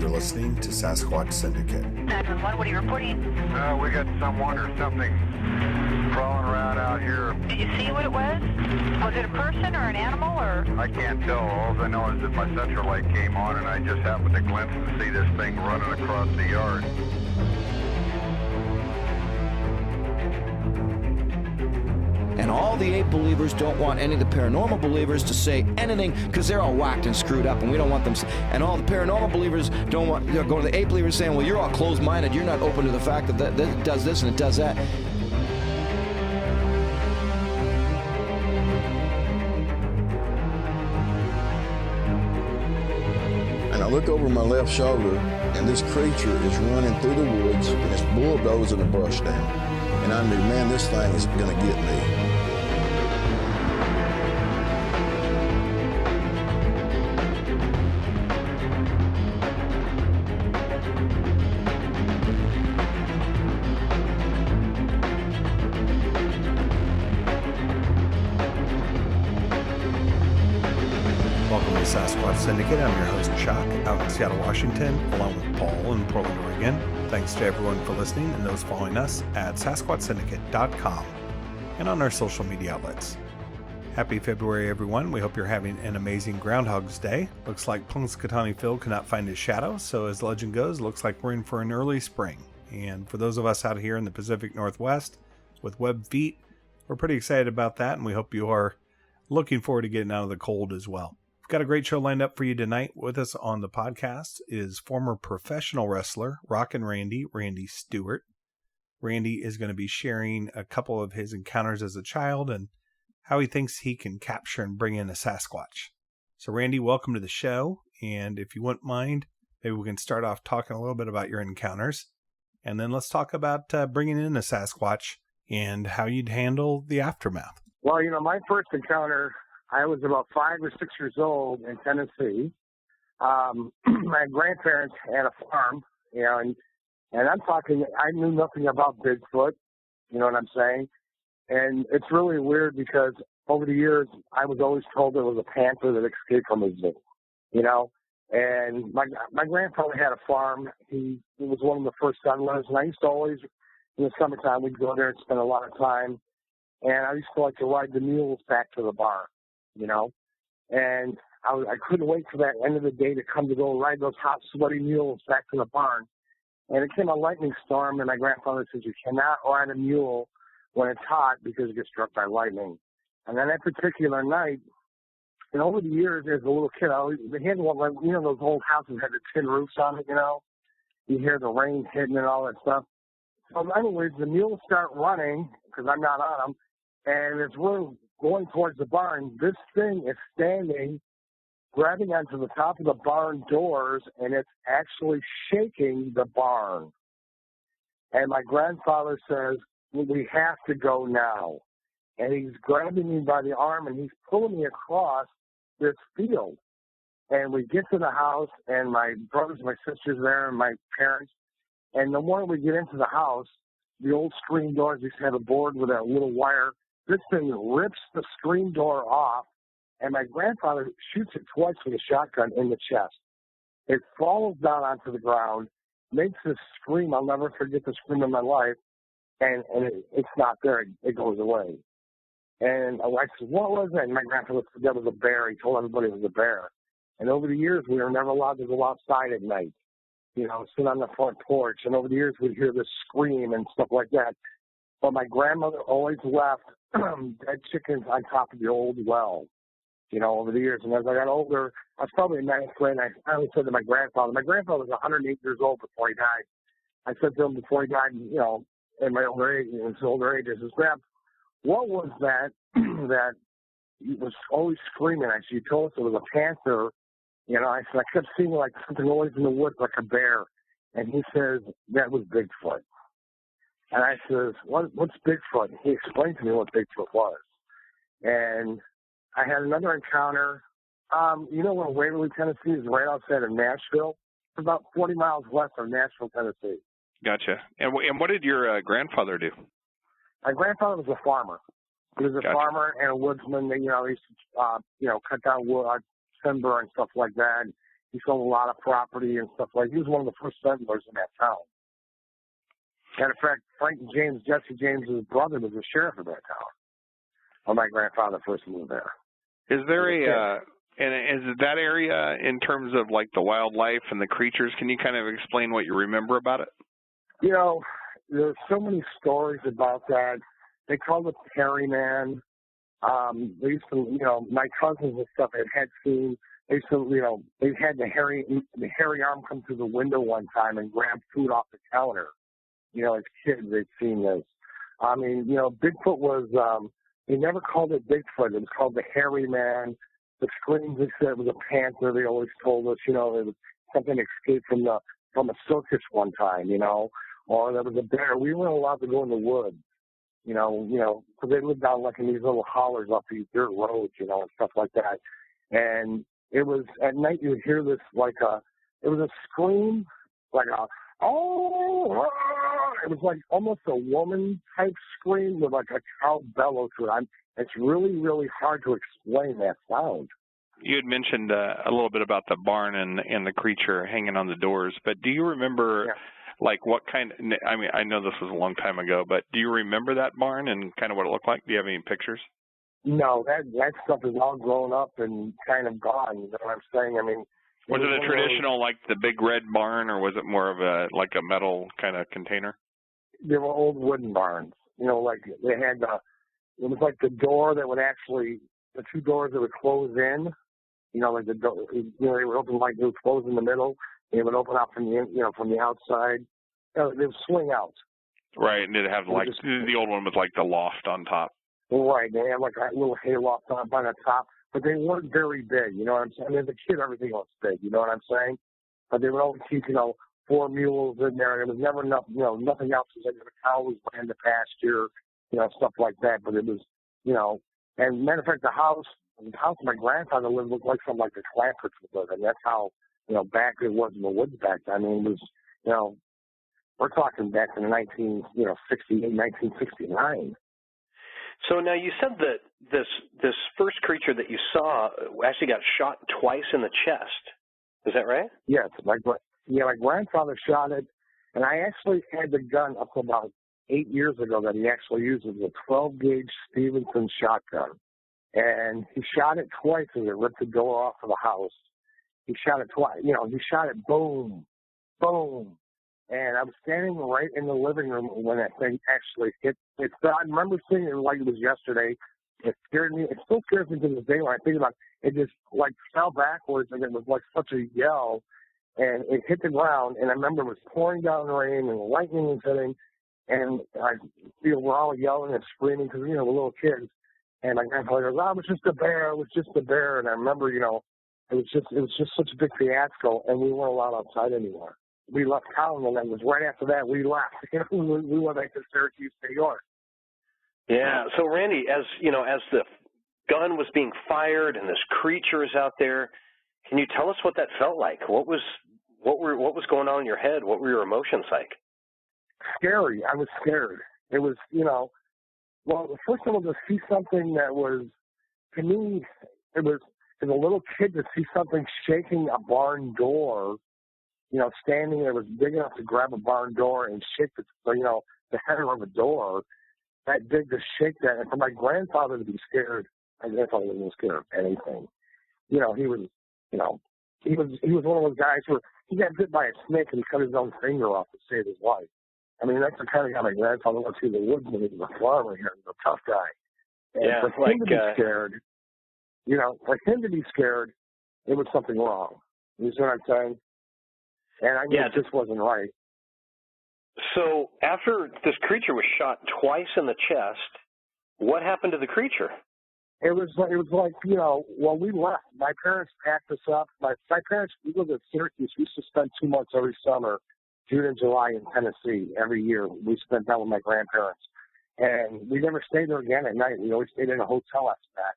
You're listening to Sasquatch Syndicate. 911, what are you reporting? We got someone or something crawling around out here. Did you see what it was? Was it a person or an animal or? I can't tell. All I know is that my central light came on and I just happened to glimpse and see this thing running across the yard. And all the ape believers don't want any of the paranormal believers to say anything because they're all whacked and screwed up, and we don't want them. And all the paranormal believers don't want, go to the ape believers saying, well, you're all closed-minded. You're not open to the fact that it does this and it does that. And I look over my left shoulder, and this creature is running through the woods, and it's bulldozing the brush down. And I knew, man, this thing is going to get me. Welcome to Sasquatch Syndicate. I'm your host, Chuck, out in Seattle, Washington, along with Paul in Portland, Oregon. Thanks to everyone for listening and those following us at SasquatchSyndicate.com and on our social media outlets. Happy February, everyone. We hope you're having an amazing Groundhog's Day. Looks like Punxsutawney Phil cannot find his shadow, so as legend goes, looks like we're in for an early spring. And for those of us out here in the Pacific Northwest with web feet, we're pretty excited about that, and we hope you are looking forward to getting out of the cold as well. Got a great show lined up for you tonight. With us on the podcast is former professional wrestler Rockin Randy Stewart. Randy is going to be sharing a couple of his encounters as a child and how he thinks he can capture and bring in a Sasquatch. So Randy, welcome to the show. And if you wouldn't mind, maybe we can start off talking a little bit about your encounters. And then let's talk about bringing in a Sasquatch and how you'd handle the aftermath. Well, my first encounter, I was about 5 or 6 years old in Tennessee. My grandparents had a farm, and I'm talking, I knew nothing about Bigfoot, you know what I'm saying? And it's really weird because over the years, I was always told there was a panther that escaped from a zoo, and my grandfather had a farm. He was one of the first settlers, and I used to always, in the summertime, we'd go there and spend a lot of time, and I used to like to ride the mules back to the barn. And I couldn't wait for that end of the day to come to go ride those hot, sweaty mules back to the barn. And it came a lightning storm, and my grandfather said, you cannot ride a mule when it's hot because it gets struck by lightning. And then that particular night, and over the years, as a little kid, they had one, like, those old houses had the tin roofs on it, You hear the rain hitting and all that stuff. So anyways, the mules start running, because I'm not on them, and it's really going towards the barn. This thing is standing, grabbing onto the top of the barn doors, and it's actually shaking the barn. And my grandfather says, we have to go now. And he's grabbing me by the arm, and he's pulling me across this field. And we get to the house, and my brothers, my sisters there, and my parents. And the more we get into the house, the old screen doors used to have a board with a little wire. This thing rips the screen door off, and my grandfather shoots it twice with a shotgun in the chest. It falls down onto the ground, makes this scream. I'll never forget the scream in my life, and it's not there. It goes away. And I said, what was that? And my grandfather said that was a bear. He told everybody it was a bear. And over the years, we were never allowed to go outside at night, sit on the front porch. And over the years, we'd hear this scream and stuff like that. But my grandmother always left dead chickens on top of the old well, over the years. And as I got older, I was probably in ninth grade, and I finally said to my grandfather was 108 years old before he died. I said to him before he died, in my older age, I said, Grandpa, what was that that he was always screaming at you? You told us it was a panther. I said, I kept seeing like something always in the woods, like a bear. And he says, that was Bigfoot. And I says, what's Bigfoot? He explained to me what Bigfoot was. And I had another encounter. Where Waverly, Tennessee is, right outside of Nashville? It's about 40 miles west of Nashville, Tennessee. Gotcha. And what did your grandfather do? My grandfather was a farmer. He was a farmer and a woodsman. He used to, cut down wood, timber and stuff like that. He sold a lot of property and stuff like. He was one of the first settlers in that town. Matter of fact, Frank James, Jesse James's brother, was the sheriff of that town when my grandfather first moved there. Is there and is that area in terms of like the wildlife and the creatures? Can you kind of explain what you remember about it? You know, there's so many stories about that. They called it the hairy man. They used to, you know, my cousins and stuff had seen. They used to, you know, they had the hairy arm come through the window one time and grab food off the counter. You know, as kids, they'd seen this. I mean, you know, Bigfoot was, they never called it Bigfoot. It was called the hairy man. The screams, they said it was a panther. They always told us, you know, it was something escaped from a circus one time, you know, or there was a bear. We weren't allowed to go in the woods, you know, because they lived down like in these little hollers off these dirt roads, you know, and stuff like that. And it was, at night you would hear this it was a scream, like a, oh, it was like almost a woman type scream with like a cow bellow to it. It's really, really hard to explain that sound. You had mentioned a little bit about the barn and the creature hanging on the doors, but do you remember like what kind of, I mean, I know this was a long time ago, but do you remember that barn and kind of what it looked like? Do you have any pictures? No, that stuff is all grown up and kind of gone, you know what I'm saying? I mean, was it a traditional, like the big red barn, or was it more of a metal kind of container? They were old wooden barns. You know, like they had it was like the door that would actually, the two doors that would close in. You know, like the door, you know, they would open like they would close in the middle. And it would open up from the outside. They would swing out. Right, and it'd have like the old one with like the loft on top. Right, they had like a little hayloft on the top. But they weren't very big, you know what I'm saying? I mean, as a kid, everything was big, you know what I'm saying? But they would always keep, you know, 4 mules in there, and it was never enough, you know, nothing else. It was like the cow was ran the pasture, you know, stuff like that. But it was, you know, and matter of fact, the house my grandfather lived looked like something like the Clampers would live, and that's how, you know, back it was in the woods back then. I mean, it was, you know, we're talking back in 1969. So now you said that this first creature that you saw actually got shot twice in the chest. Is that right? Yes. My grandfather shot it, and I actually had the gun up to about 8 years ago that he actually used. It was a 12-gauge Stevenson shotgun. And he shot it twice as it ripped the door off of the house. He shot it twice. You know, he shot it boom, boom. And I was standing right in the living room when that thing actually hit. I remember seeing it like it was yesterday. It scared me. It still scares me to this day when I think about it. It just like fell backwards, and it was like such a yell. And it hit the ground, and I remember it was pouring down rain and lightning was hitting. And we're all yelling and screaming because, you know, we're little kids. And my grandfather goes, "Oh, it was just a bear. It was just a bear." And I remember, you know, it was just such a big fiasco, and we weren't allowed outside anymore. We left town, and it was right after that we left. You know, we went back to Syracuse, New York. Yeah. So Randy, as you know, as the gun was being fired and this creature is out there, can you tell us what that felt like? What was going on in your head? What were your emotions like? Scary. I was scared. It was, you know. Well, first of all, to see something that was, to me, it was, as a little kid, to see something shaking a barn door, you know, standing there was big enough to grab a barn door and shake the header of a door, that big to shake that. And for my grandfather to be scared, my grandfather wasn't scared of anything. You know, he was one of those guys where he got bit by a snake and he cut his own finger off to save his life. I mean, that's the kind of guy my grandfather went through the woods when he was a farmer here. He was a tough guy. And for him to be scared, you know, for him to be scared, it was something wrong. You see what I'm saying? And I knew it just wasn't right. So after this creature was shot twice in the chest, what happened to the creature? It was like, you know, well, we left. My parents packed us up. My parents, we lived in Syracuse. We used to spend 2 months every summer, June and July in Tennessee. Every year we spent that with my grandparents. And we never stayed there again at night. We always stayed in a hotel after that.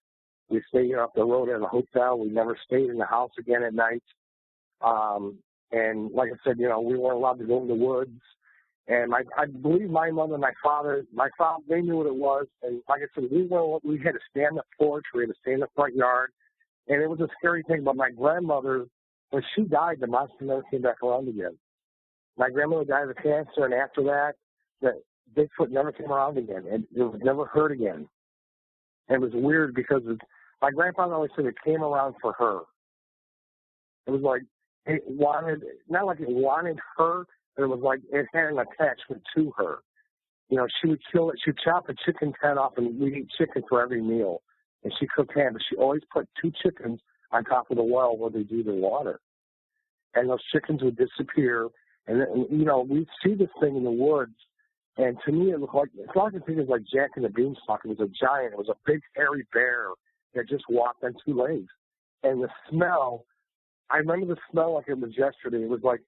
We stayed up the road in a hotel. We never stayed in the house again at night. And like I said, you know, we weren't allowed to go in the woods. And I believe my mother and my father, they knew what it was. And like I said, we had to stay on the porch. We had to stay in the front yard. And it was a scary thing. But my grandmother, when she died, the monster never came back around again. My grandmother died of cancer, and after that, the Bigfoot never came around again, and it was never heard again. And it was weird because my grandfather always said it came around for her. It was like it wanted, not like it wanted her, but it was like it had an attachment to her. You know, she would kill it. She'd chop a chicken's head off, and we'd eat chicken for every meal. And she cooked ham, but she always put 2 chickens on top of the well where they do their water. And those chickens would disappear. And you know, we'd see this thing in the woods. And to me, it looked like, it's not the thing is like Jack and the Beanstalk. It was a giant. It was a big, hairy bear that just walked on 2 legs. And the smell, I remember the smell like it was yesterday. It was like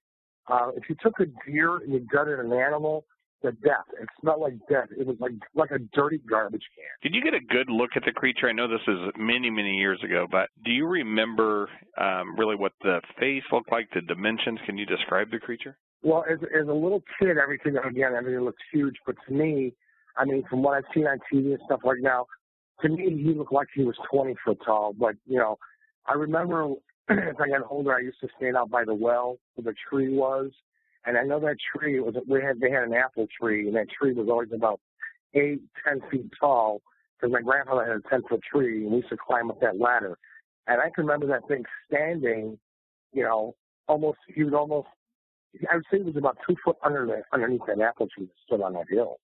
if you took a deer and you gutted an animal, the death. It smelled like death. It was like a dirty garbage can. Did you get a good look at the creature? I know this is many, many years ago, but do you remember really what the face looked like, the dimensions? Can you describe the creature? Well, as a little kid, everything looks huge. But to me, I mean, from what I've seen on TV and stuff like now, to me, he looked like he was 20 foot tall. But, you know, I remember as I got older, I used to stand out by the well where the tree was. And I know that tree they had an apple tree, and that tree was always about 8, 10 feet tall because my grandfather had a 10-foot tree, and we used to climb up that ladder. And I can remember that thing standing, you know, I would say it was about 2 foot underneath that apple tree that stood on that hill.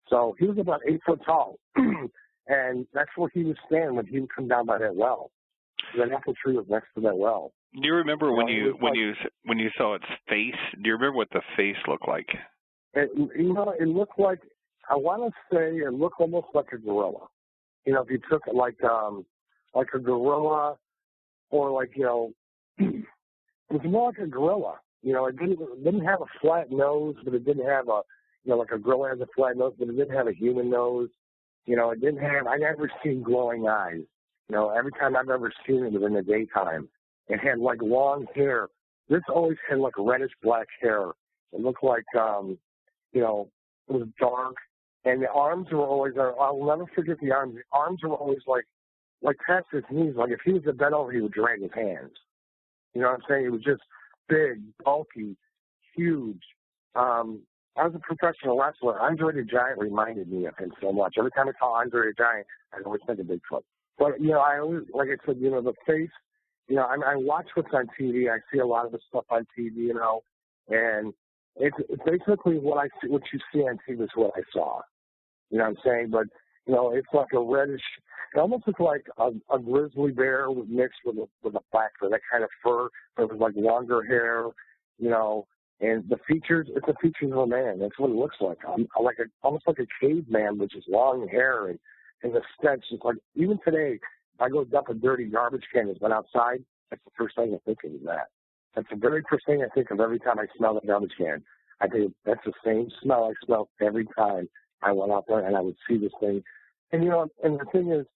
So he was about 8 foot tall, and that's where he was standing when he would come down by that well. That apple tree was next to that well. Do you remember when you saw its face? Do you remember what the face looked like? It looked like, I want to say it looked almost like a gorilla. You know, if you took it like a gorilla, or like, you know, it was more like a gorilla. You know, it didn't have a flat nose, but it didn't have like a gorilla has a flat nose, but it didn't have a human nose. You know, I never seen glowing eyes. You know, every time I've ever seen it was in the daytime. It had like long hair. This always had like reddish black hair. It looked like, you know, it was dark. And the arms were always, I'll never forget the arms. The arms were always like past his knees. Like if he was to bend over, he would drag his hands. You know what I'm saying? It was just big, bulky, huge. I was a professional wrestler. Andre the Giant reminded me of him so much. Every time I saw Andre the Giant, I always think of Bigfoot. But, you know, I always, like I said, you know, the face, you know, I watch what's on TV. I see a lot of the stuff on TV, you know, and it's basically what you see on TV is what I saw. You know what I'm saying? But, you know, it's like a reddish, it almost looks like a grizzly bear mixed with a black fur, that kind of fur, but with like longer hair, you know, and the features, it's the features of a man. That's what it looks like. Almost like a caveman with just long hair and the stench. It's like, even today, if I go dump a dirty garbage can that's been outside, that's the first thing I think of is that. That's the very first thing I think of every time I smell the garbage can. I think that's the same smell I smell every time I went out there and I would see this thing. And, you know, and the thing is,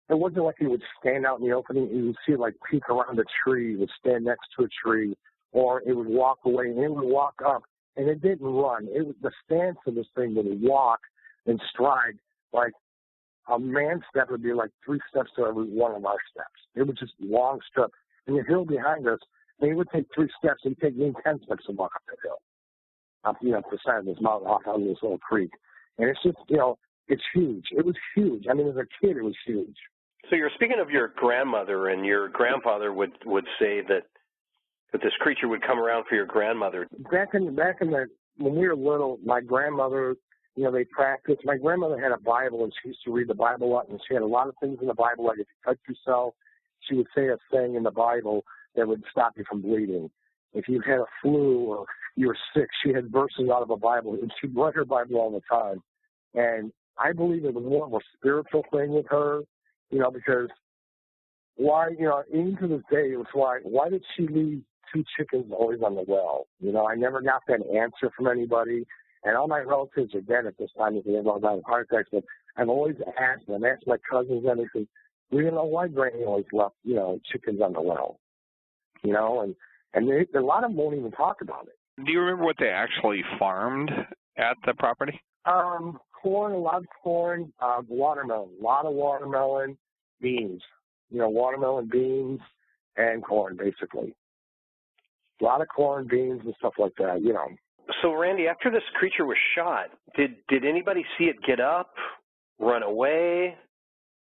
it wasn't like he would stand out in the opening. You would see it like peek around a tree, it would stand next to a tree, or it would walk away and it would walk up. And it didn't run. The stance of this thing would walk and stride like a man's step would be like 3 steps to every one of our steps. It was just long step. And the hill behind us, and he would take 3 steps, and he'd take me 10 steps to walk up that hill. Up, you know, the side of this mountain, off on this little creek. And it's just, you know, it's huge. It was huge. I mean, as a kid, it was huge. So you're speaking of your grandmother, and your grandfather would say that this creature would come around for your grandmother. Back in when we were little, my grandmother, you know, they practiced. My grandmother had a Bible, and she used to read the Bible a lot, and she had a lot of things in the Bible, like if you cut yourself, she would say a thing in the Bible that would stop you from bleeding. If you had a flu or you were sick, she had verses out of a Bible, and she'd read her Bible all the time. And I believe it was more of a spiritual thing with her, you know, because why, you know, even to this day, it was why did she leave 2 chickens always on the well? You know, I never got that answer from anybody. And all my relatives are dead at this time because they've all died of heart attacks. But I've always asked them, asked my cousins, and everything, we don't know why Granny always left, you know, chickens on the well. You know, and a lot of them won't even talk about it. Do you remember what they actually farmed at the property? Corn, a lot of corn, watermelon, a lot of watermelon, beans. You know, watermelon, beans, and corn, basically. A lot of corn, beans, and stuff like that, you know. So, Randy, after this creature was shot, did anybody see it get up, run away?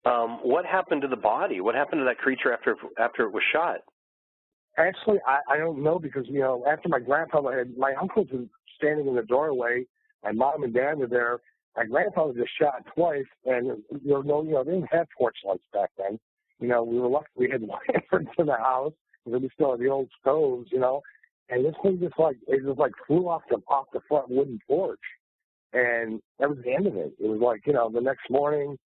What happened to the body? What happened to that creature after it was shot? Actually, I don't know because, you know, after my grandfather had, my uncles were standing in the doorway, my mom and dad were there. My grandfather just shot twice, and they didn't have porch lights back then. You know, we were lucky we had lanterns in the house because we still had the old stoves, you know. And this thing just flew off the front wooden porch, and that was the end of it. It was like, you know, the next morning,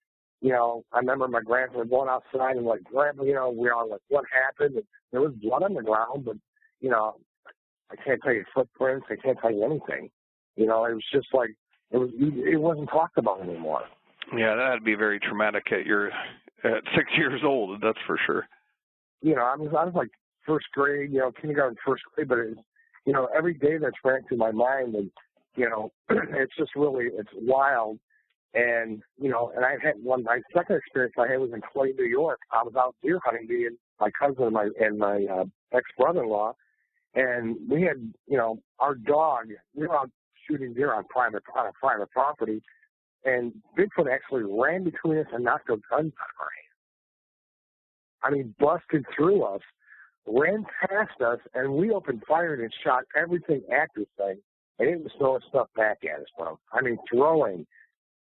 you know, I remember my grandfather going outside and like, Grandpa, you know, we all like, what happened? And there was blood on the ground, but you know, I can't tell you footprints. I can't tell you anything. You know, it was just like it wasn't talked about anymore. Yeah, that'd be very traumatic at 6 years old. That's for sure. You know, I was like first grade, you know, kindergarten, first grade, but it's, you know, every day that's ran through my mind, and you know, it's just really, it's wild. And you know, and I had my second experience I had was in Clay, New York. I was out deer hunting, me and my cousin and my ex-brother-in-law, and we had, you know, our dog. We were out shooting deer on private property, and Bigfoot actually ran between us and knocked a gun out of our hand. I mean, busted through us, ran past us, and we opened fire and shot everything at this thing, and it was throwing stuff back at us, bro. I mean, throwing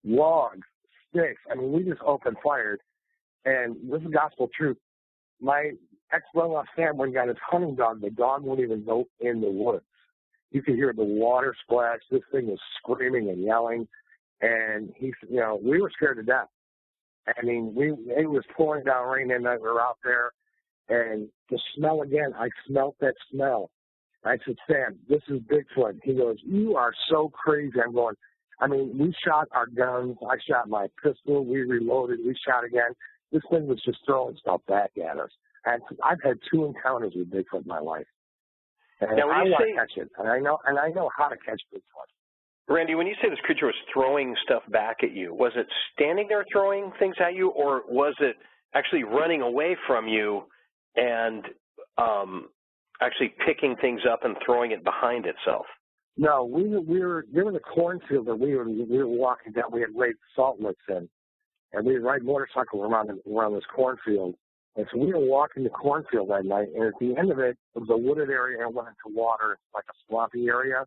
logs, sticks. I mean, we just opened fire, and this is gospel truth. My ex-brother-in-law Sam, when he got his hunting dog, the dog wouldn't even go in the woods. You could hear the water splash. This thing was screaming and yelling, and you know, we were scared to death. I mean, it was pouring down rain that night. We were out there, and the smell again. I smelled that smell. I said, Sam, this is Bigfoot. He goes, you are so crazy. I'm going, I mean, we shot our guns. I shot my pistol. We reloaded. We shot again. This thing was just throwing stuff back at us. And I've had 2 encounters with Bigfoot in my life. And now, I want to catch it. And I know how to catch Bigfoot. Randy, when you say this creature was throwing stuff back at you, was it standing there throwing things at you, or was it actually running away from you and actually picking things up and throwing it behind itself? No, we were there was a cornfield that we were walking down. We had laid salt licks in, and we would ride motorcycles around this cornfield. And so we were walking the cornfield that night, and at the end of it, it was a wooded area and went into water, like a swampy area.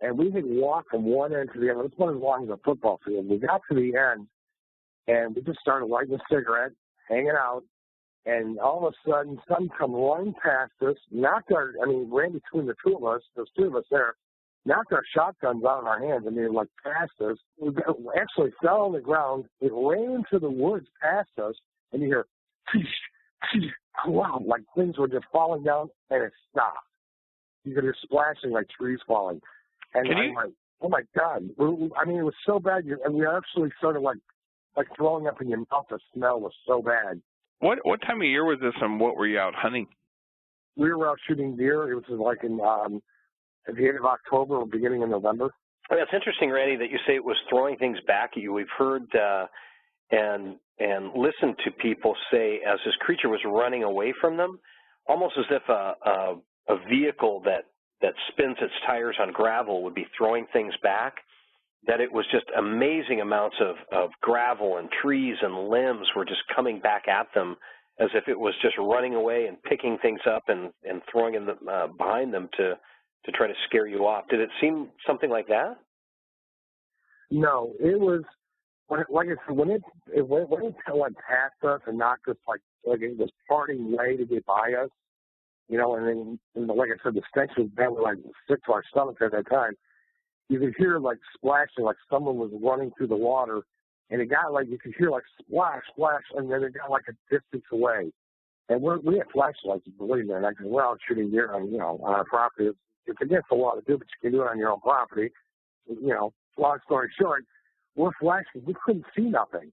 And we had walked from one end to the other. It's about as long as a football field. We got to the end, and we just started lighting a cigarette, hanging out, and all of a sudden, something come running past us, ran between the two of us, there's 2 of us there, knocked our shotguns out of our hands, and they were like past us. We actually fell on the ground. It ran into the woods past us, and you hear, wow, like things were just falling down, and it stopped. You could hear splashing like trees falling. And I'm like, oh my God. I mean, it was so bad. And we actually started like throwing up in your mouth. The smell was so bad. What time of year was this, and what were you out hunting? We were out shooting deer. It was like at the end of October or beginning of November. Well, it's interesting, Randy, that you say it was throwing things back at you. We've heard and listened to people say as this creature was running away from them, almost as if a vehicle that spins its tires on gravel would be throwing things back, that it was just amazing amounts of gravel and trees and limbs were just coming back at them as if it was just running away and picking things up and throwing them behind them to try to scare you off. Did it seem something like that? No, it was, like I said, when it went past us and knocked us like it was parting way to get by us, you know, and then, like I said, the stench was bad, like sick to our stomachs at that time. You could hear like splashing, like someone was running through the water, and it got like, you could hear like splash, splash, and then it got like a distance away. And we had flashlights, believe me, and we're out shooting deer on our property. It's against the law to do, but you can do it on your own property. You know, long story short, we're flashing. We couldn't see nothing.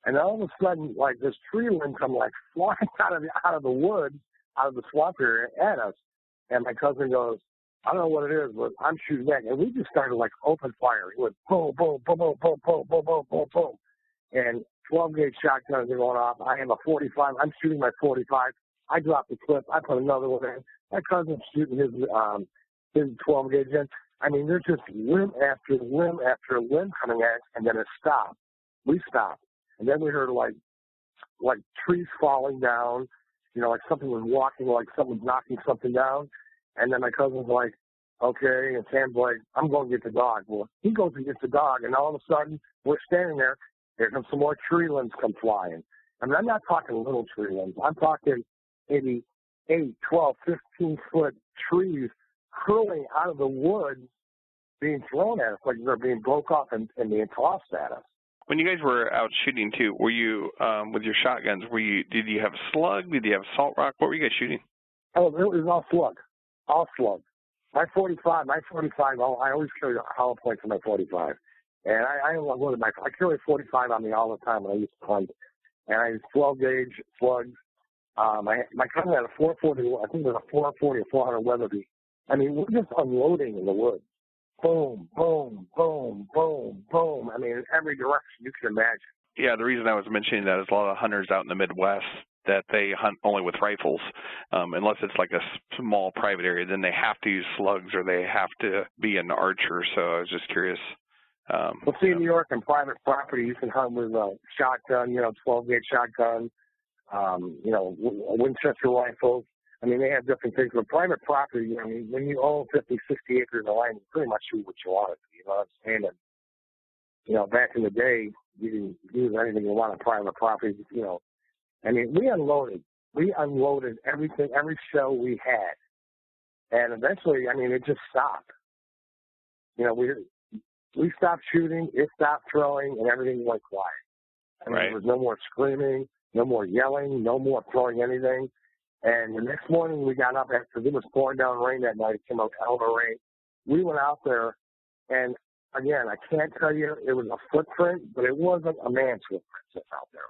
And all of a sudden, like this tree limb come like flying out of the woods, out of the swamp area at us. And my cousin goes, I don't know what it is, but I'm shooting back. And we just started like open fire. It went boom, boom, boom, boom, boom, boom, boom, boom, boom, boom. And 12-gauge shotguns are going off. I have a 45. I'm shooting my 45. I dropped the clip. I put another one in. my cousin's shooting his 12 gauge in. I mean, there's just limb after limb after limb coming at us, and then it stopped. We stopped, and then we heard like trees falling down, you know, like something was walking, like someone's knocking something down. And then my cousin's like, okay, and Sam's like, I'm going to get the dog. Well, he goes and gets the dog, and all of a sudden, we're standing there. Here comes some more tree limbs come flying. I mean, I'm not talking little tree limbs. I'm talking maybe 8, 12, 15-foot trees hurling out of the woods, being thrown at us like they're being broke off and being tossed at us. When you guys were out shooting too, were you with your shotguns? Did you have slug? Did you have salt rock? What were you guys shooting? Oh, it was all slug. All slug. My 45, I always carry a hollow point for my 45. And I carry a 45 on me all the time when I used to hunt. And I used 12 gauge slugs. My cousin had a 440, I think it was a 440 or 400 Weatherby. I mean, we're just unloading in the woods. Boom, boom, boom, boom, boom. I mean, in every direction you can imagine. Yeah, the reason I was mentioning that is a lot of hunters out in the Midwest that they hunt only with rifles, unless it's like a small private area. Then they have to use slugs or they have to be an archer. So I was just curious. Well, see, in New York, on private property, you can hunt with a shotgun, 12-gauge shotgun, Winchester rifles. I mean, they have different things. But private property, I mean, when you own 50, 60 acres of land, you pretty much shoot what you want. You know what I'm saying? And, back in the day, you can use anything you want on private property, I mean, we unloaded everything, every shell we had. And eventually, I mean, it just stopped. We stopped shooting, it stopped throwing, and everything went quiet. I mean, There was no more screaming, no more yelling, no more throwing anything. And the next morning we got up after it was pouring down rain that night. It came out hell of a rain. We went out there, and again, I can't tell you it was a footprint, but it wasn't a man's footprint sitting out there.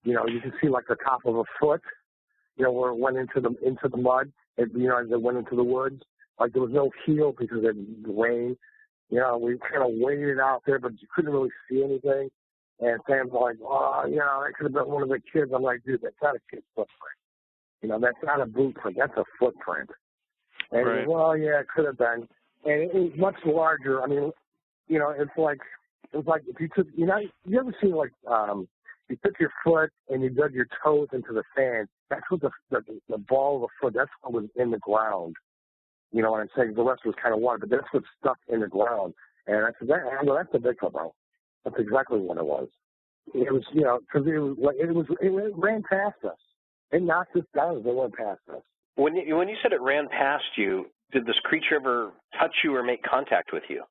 You can see like the top of a foot, where it went into the mud. As it went into the woods. Like there was no heel because of the rain. We kind of waited out there, but you couldn't really see anything. And Sam's like, that could have been one of the kids. I'm like, dude, that's not a kid's footprint. That's not a boot print. That's a footprint. And right. Well, yeah, it could have been. And it was much larger. I mean, it's like if you took, you ever see like, you took your foot and you dug your toes into the sand. That's what the ball of the foot, that's what was in the ground. You know what I'm saying? The rest was kind of water, but that's what's stuck in the ground. And I said, that's the Bigfoot, bro. That's exactly what it was. It was, because it ran past us. It knocked us down as it went past us. When you said it ran past you, did this creature ever touch you or make contact with you?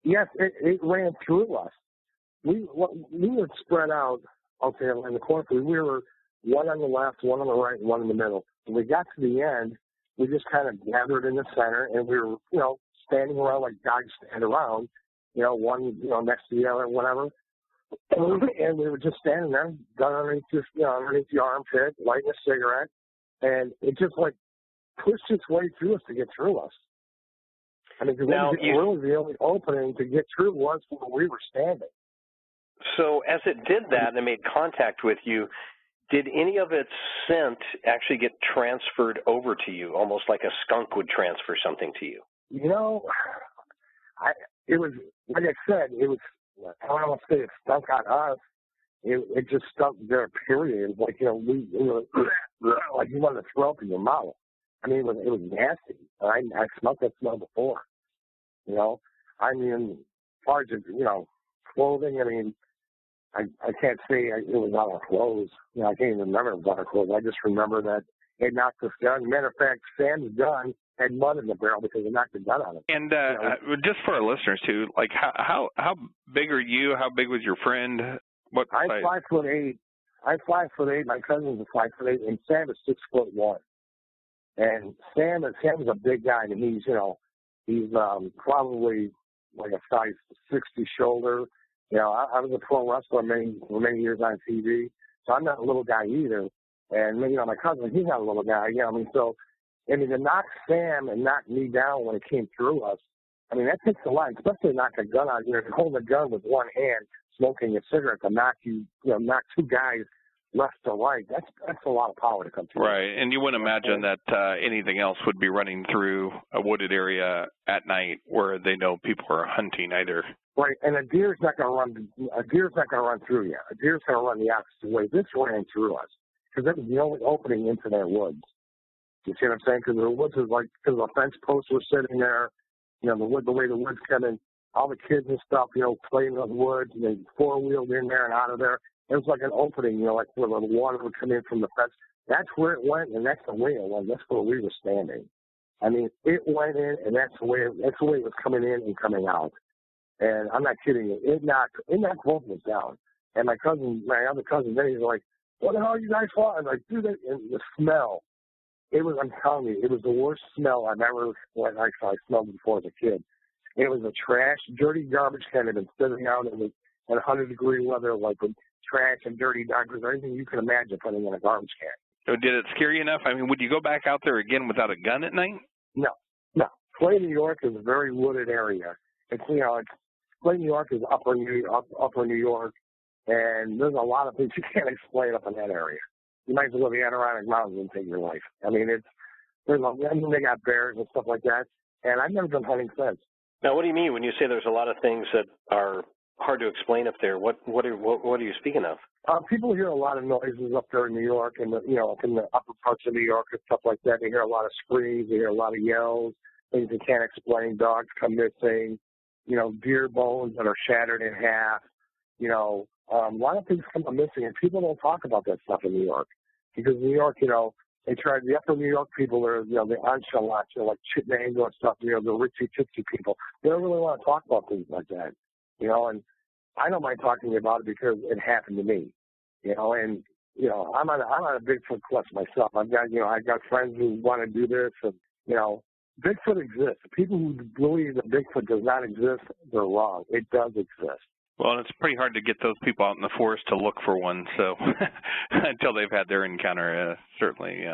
Yes, it ran through us. We were spread out, okay, in the corner. We were one on the left, one on the right, and one in the middle. When we got to the end, we just kind of gathered in the center, and we were, standing around like dogs stand around, one, next to the other, whatever. And we were just standing there, gun underneath the armpit, lighting a cigarette, and it just like pushed its way through us to get through us. I mean, really the only opening to get through was where we were standing. So as it did that and it made contact with you, did any of its scent actually get transferred over to you, almost like a skunk would transfer something to you? It was, like I said, it was, I don't want to say it stunk on us. It just stunk there, period. Like, like you wanted to throw up in your mouth. I mean, it was nasty. I smelled that smell before. I mean, as far as, clothing, I mean, I can't say it was on our clothes. I can't even remember it was on our clothes. I just remember that it knocked us down. Matter of fact, Sam's gun had mud in the barrel because it knocked the gun on it. And just for our listeners too, like how big are you? How big was your friend? What size? I'm 5'8". I'm 5'8". My cousin's a 5'8", and Sam is 6'1". And Sam is a big guy, and he's probably like a size 60 shoulder. I was a pro wrestler for many years on TV, so I'm not a little guy either. And my cousin, he's not a little guy. To knock Sam and knock me down when it came through us, I mean, that takes a lot, especially to knock a gun out. To hold a gun with one hand, smoking a cigarette, to knock knock two guys, left to right, that's a lot of power to come through. Right, and you wouldn't imagine that anything else would be running through a wooded area at night where they know people are hunting either. Right, and a deer's not going to run through you. A deer's going to run the opposite way. This ran through us because that was the only opening into their woods. You see what I'm saying? Because the woods was like, because the fence posts were sitting there, you know, the way the woods come in, all the kids and stuff, you know, playing in the woods, and they four-wheeled in there and out of there. It was like an opening, you know, like where the water would come in from the fence. That's where it went, and that's the way it went. That's where we were standing. I mean, it went in, and that's the way it was coming in and coming out. And I'm not kidding you. It knocked both of us down. And my other cousin, then he's like, "What the hell are you guys for?" I'm like, "Dude," and the smell. I'm telling you, it was the worst smell I've ever, I smelled before as a kid. It was a trash, dirty garbage can that had been sitting out in 100-degree weather, like with trash and dirty diapers, or anything you can imagine putting in a garbage can. So did it scare you enough? I mean, would you go back out there again without a gun at night? No. Clay, New York is a very wooded area. Clay, New York is upper New York, and there's a lot of things you can't explain up in that area. You might as well go to the Adirondack Mountains and take your life. I mean, they got bears and stuff like that, and I've never done hunting since. Now, what do you mean when you say there's a lot of things that are hard to explain up there? What are you speaking of? People hear a lot of noises up there in New York, and up in the upper parts of New York and stuff like that. They hear a lot of screams, they hear a lot of yells, things they can't explain. Dogs come missing, deer bones that are shattered in half. A lot of things come missing, and people don't talk about that stuff in New York because New York, they try the upper New York people are, the Enchilats, like Chittenango and stuff, the ritzy titsy people. They don't really want to talk about things like that, and I don't mind talking about it because it happened to me, and I'm on a Bigfoot quest myself. I've got friends who want to do this, and Bigfoot exists. People who believe that Bigfoot does not exist, they're wrong. It does exist. Well, it's pretty hard to get those people out in the forest to look for one. So until they've had their encounter, certainly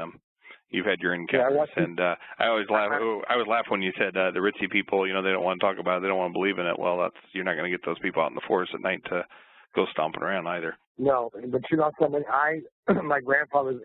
you've had your encounters. And I always laugh. I would laugh when you said the ritzy people. They don't want to talk about it. They don't want to believe in it. Well, you're not going to get those people out in the forest at night to go stomping around either. No, but something. My grandfather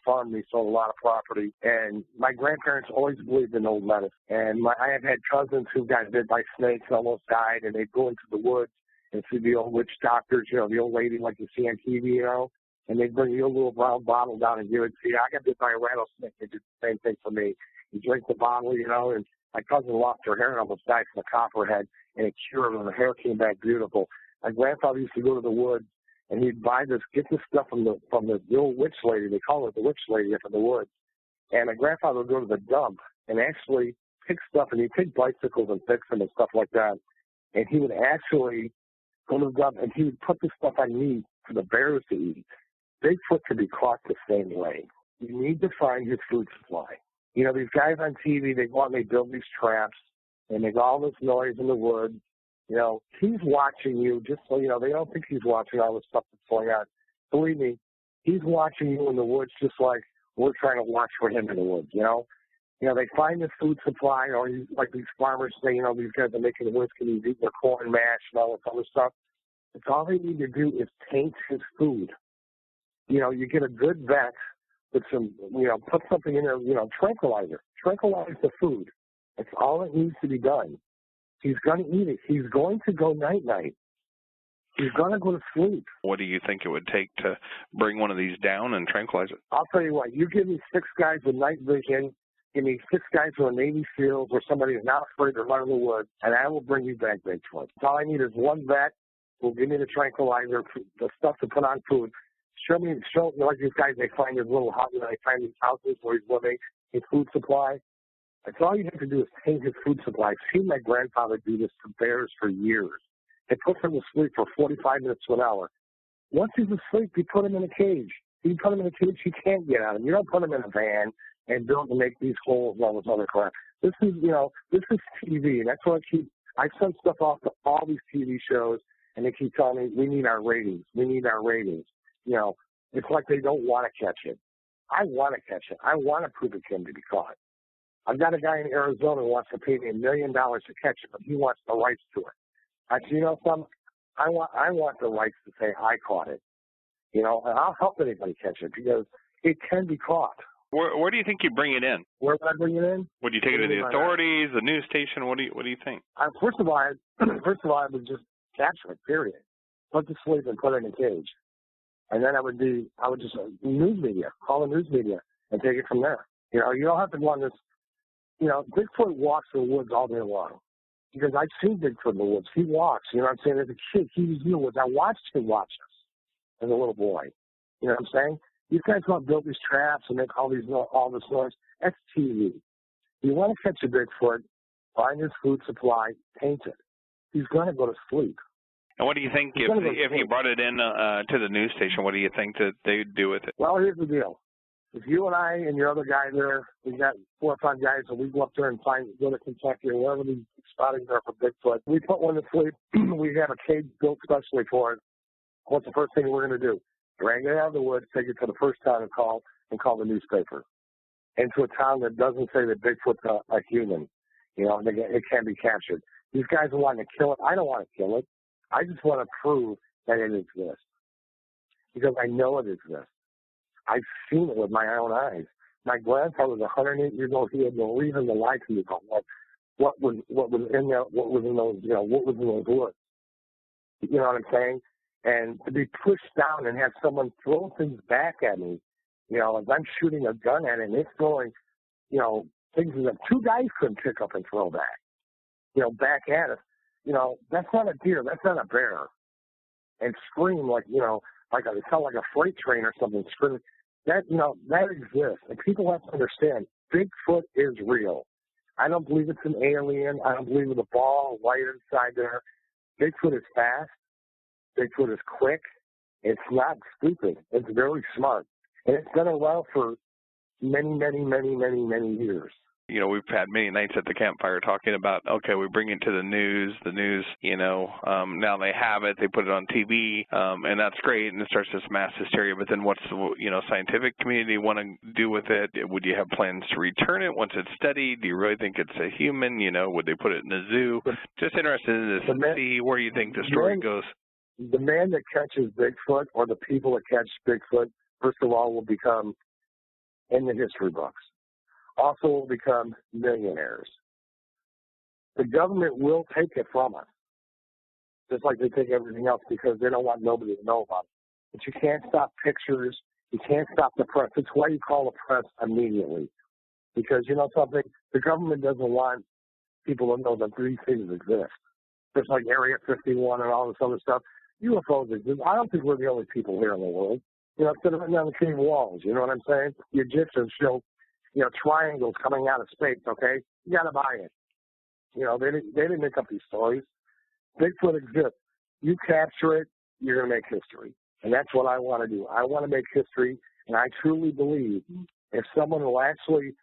farmed me, sold a lot of property, and my grandparents always believed in old medicine. And I have had cousins who got bit by snakes, almost died, and they'd go into the woods and see the old witch doctors, the old lady like you see on TV, and they'd bring the old little brown bottle down and give it to you. I got bit by a rattlesnake. They did the same thing for me. You drink the bottle, and my cousin lost her hair and almost died from a copperhead, and it cured her, and her hair came back beautiful. My grandfather used to go to the woods, and he'd get this stuff from the old witch lady. They call it the witch lady up in the woods. And my grandfather would go to the dump and actually pick stuff, and he'd take bicycles and fix them and stuff like that. And he would actually go to the dump, and he would put the stuff on meat for the bears to eat. Bigfoot could be caught the same way. You need to find his food supply. These guys on TV, they go out and they build these traps, and make all this noise in the woods. He's watching you, just so they don't think he's watching all the stuff that's going on. Believe me, he's watching you in the woods just like we're trying to watch for him in the woods, They find the food supply, or like these farmers say, these guys are making whiskey, he's eating their corn mash and all this other stuff. It's all they need to do is taint his food. You get a good vet with some, put something in there, tranquilize the food. That's all that needs to be done. He's going to eat it. He's going to go night-night. He's going to go to sleep. What do you think it would take to bring one of these down and tranquilize it? I'll tell you what. You give me 6 guys with night vision, give me 6 guys who are Navy SEALs or somebody who's not afraid to run in the woods, and I will bring you back Bigfoot. All I need is one vet who will give me the tranquilizer, the stuff to put on food. Show like these guys, they find his little house, they find these houses where he's living, his food supply. That's all you have to do is taint his food supply. I've seen my grandfather do this to bears for years. They put him to sleep for 45 minutes to an hour. Once he's asleep, you put him in a cage. You put him in a cage, he can't get out of him. You don't put him in a van and build to make these holes and all this other crap. This is TV, and that's what I send stuff off to all these TV shows, and they keep telling me, we need our ratings. We need our ratings. It's like they don't want to catch it. I want to catch it. I want to prove it to him to be caught. I've got a guy in Arizona who wants to pay me $1 million to catch it, but he wants the rights to it. I said, something? I want the rights to say I caught it. and I'll help anybody catch it because it can be caught. Where do you think you bring it in? Where would I bring it in? Would you take it to the authorities, the news station? What do you think? First of all, I would just capture it. Period. Put to sleep and put it in a cage, and then I would just news media, call the news media, and take it from there. You don't have to go on this. Bigfoot walks in the woods all day long because I've seen Bigfoot in the woods. He walks. You know what I'm saying? As a kid, he was in the woods. I watched him watch us as a little boy. You know what I'm saying? These guys want to build these traps and make all this noise. That's TV. You want to catch a Bigfoot, find his food supply, paint it. He's going to go to sleep. And what do you think if you brought it in to the news station? What do you think that they'd do with it? Well, here's the deal. If you and I and your other guy there, we got 4 or 5 guys, and we go up there and go to Kentucky or wherever these spottings are for Bigfoot. We put one to sleep. We have a cage built specially for it. What's the first thing we're going to do? Drag it out of the woods, take it to the first town and call the newspaper. Into a town that doesn't say that Bigfoot's a human. It can be captured. These guys are wanting to kill it. I don't want to kill it. I just want to prove that it exists because I know it exists. I've seen it with my own eyes. My grandfather was 108 years old. He had no reason to lie to me about what was in there, what was in those woods. You know what I'm saying? And to be pushed down and have someone throw things back at me, as I'm shooting a gun at it and it's throwing, things that 2 guys couldn't pick up and throw back, back at us. That's not a deer. That's not a bear. And scream it sound like a freight train or something screaming. That exists. And people have to understand, Bigfoot is real. I don't believe it's an alien. I don't believe it's a ball of light inside there. Bigfoot is fast. Bigfoot is quick. It's not stupid. It's very smart. And it's been around for many, many, many, many, many years. We've had many nights at the campfire talking about, okay, we bring it to the news, now they have it, they put it on TV, and that's great, and it starts this mass hysteria, but then what's the, scientific community want to do with it? Would you have plans to return it once it's studied? Do you really think it's a human? Would they put it in a zoo? Just interested in this to see where you think the story goes. The man that catches Bigfoot or the people that catch Bigfoot, first of all, will become in the history books. Also will become millionaires. The government will take it from us, just like they take everything else because they don't want nobody to know about it. But you can't stop pictures. You can't stop the press. It's why you call the press immediately. Because you know something? The government doesn't want people to know that these things exist. Just like Area 51 and all this other stuff. UFOs exist. I don't think we're the only people here in the world. It's been written on the cave walls. You know what I'm saying? The Egyptians show triangles coming out of space, okay? You got to buy it. They didn't make up these stories. Bigfoot exists. You capture it, you're going to make history. And that's what I want to do. I want to make history, and I truly believe if someone will actually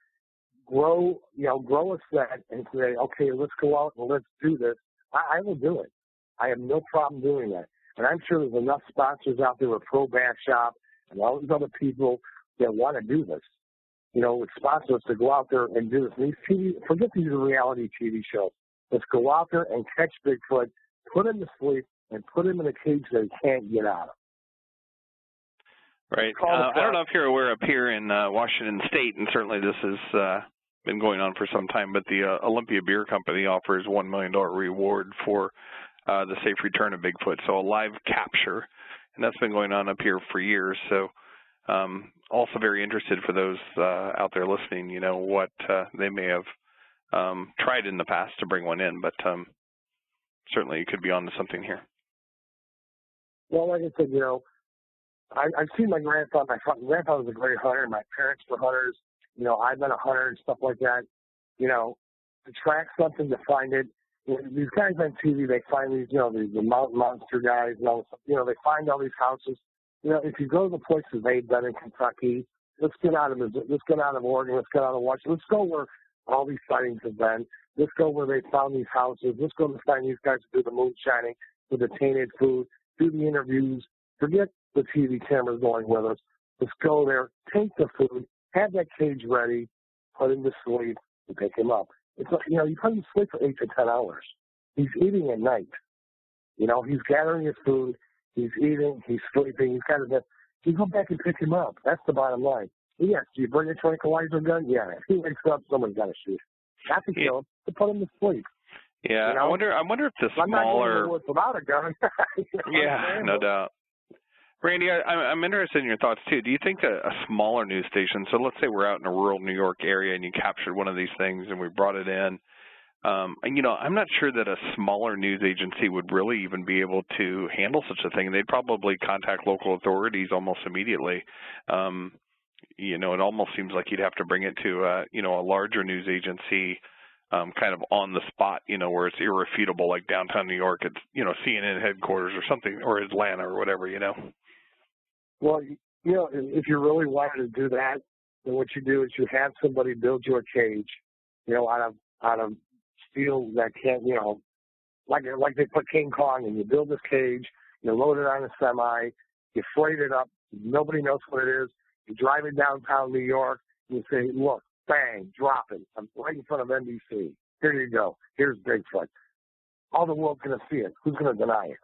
grow a set and say, okay, let's go out and let's do this, I will do it. I have no problem doing that. And I'm sure there's enough sponsors out there with Pro Back Shop and all these other people that want to do this. With sponsors to go out there and do this. Forget these reality TV shows. Let's go out there and catch Bigfoot, put him to sleep, and put him in a cage that he can't get out of. Right. I don't know if you're aware up here in Washington State, and certainly this has been going on for some time, but the Olympia Beer Company offers $1 million reward for the safe return of Bigfoot, so a live capture, and that's been going on up here for years. So also very interested for those out there listening, what they may have tried in the past to bring one in, but certainly you could be onto something here. Well, like I said, I've seen my grandfather. My grandfather was a great hunter. My parents were hunters. I've been a hunter and stuff like that. To track something, to find it. These guys on TV, they find these, the mountain monster guys, and all this, they find all these houses. If you go to the places they've been in Kentucky, let's get out of Oregon, let's get out of Washington, let's go where all these sightings have been. Let's go where they found these houses. Let's go to find these guys who do the moonshining, with the tainted food, do the interviews. Forget the TV cameras going with us. Let's go there, take the food, have that cage ready, put him to sleep, and pick him up. It's like, you put him to sleep for 8 to 10 hours. He's eating at night. He's gathering his food. He's eating, he's sleeping, he's got his, You go back and pick him up. That's the bottom line. Yes, do you bring a tranquilizer gun? Yeah. If he wakes up, someone's got to shoot him. Not to kill him, to put him to sleep. Yeah, you know? I wonder if the smaller. I'm not going to the woods without a gun. Yeah, no doubt. Randy, I'm interested in your thoughts too. Do you think a smaller news station, so let's say we're out in a rural New York area and you captured one of these things and we brought it in, and, you know, I'm not sure that a smaller news agency would really even be able to handle such a thing. They'd probably contact local authorities almost immediately. You know, it almost seems like you'd have to bring it to, you know, a larger news agency kind of on the spot, you know, where it's irrefutable, like downtown New York, it's, you know, CNN headquarters or something, or Atlanta or whatever, you know. Well, you know, if you really wanted to do that, then what you do is you have somebody build you a cage, you know, out of steel that can't, you know, like they put King Kong, and you build this cage, you load it on a semi, you freight it up, nobody knows what it is, you drive it downtown New York, and you say, look, bang, drop it. I'm right in front of NBC. Here you go. Here's Bigfoot. All the world's going to see it. Who's going to deny it?